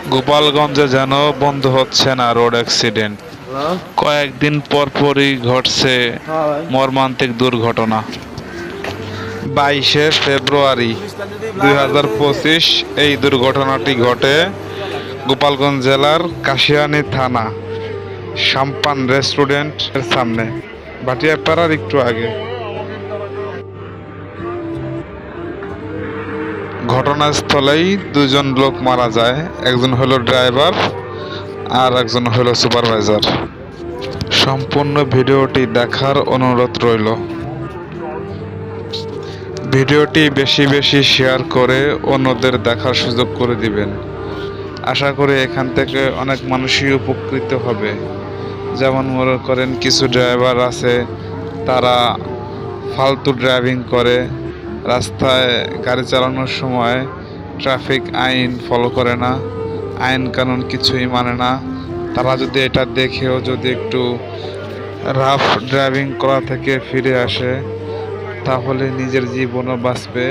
গোপালগঞ্জে যেন বন্ধ হচ্ছে না রোড অ্যাক্সিডেন্ট। কয়েকদিন পরপরই ঘটছে মর্মান্তিক দুর্ঘটনা। 22শে ফেব্রুয়ারি 2025 এই দুর্ঘটনাটি ঘটে গোপালগঞ্জ জেলার কাশিয়ানী থানা সাম্পান রেস্টুরেন্টের সামনে, ভাটিয়াপাড়ার একটু আগে। ঘটনাস্থলেই দুজন লোক মারা যায়, একজন হলো ড্রাইভার আর একজন হলো সুপারভাইজার। সম্পূর্ণ ভিডিওটি দেখার অনুরোধ রইল। ভিডিওটি বেশি বেশি শেয়ার করে অন্যদের দেখার সুযোগ করে দিবেন। আশা করি এখান থেকে অনেক মানুষই উপকৃত হবে। যেমন মনে করেন কিছু ড্রাইভার আছে তারা ফালতু ড্রাইভিং করে, রাস্তায় গাড়ি চালানোর সময় ট্রাফিক আইন ফলো করে না, আইন কানুন কিছুই মানে না। তারা যদি এটা দেখেও যদি একটু রাফ ড্রাইভিং করা থেকে ফিরে আসে তাহলে নিজের জীবনও বাঁচবে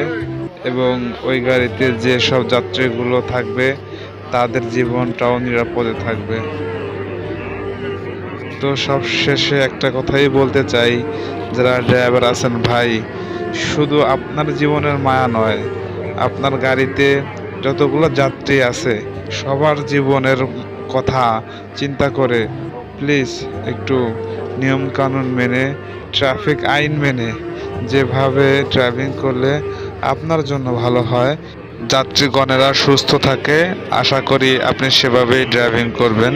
এবং ওই গাড়িতে যে সব যাত্রীগুলো থাকবে তাদের জীবনটাও নিরাপদে থাকবে। তো সব শেষে একটা কথাই বলতে চাই, যারা ড্রাইভার আছেন ভাই, শুধু আপনার জীবনের মায়া নয়, আপনার গাড়িতে যতগুলো যাত্রী আছে সবার জীবনের কথা চিন্তা করে প্লিজ একটু নিয়মকানুন মেনে, ট্রাফিক আইন মেনে যেভাবে ড্রাইভিং করলে আপনার জন্য ভালো হয়, যাত্রীগণেরা সুস্থ থাকে, আশা করি আপনি সেভাবেই ড্রাইভিং করবেন।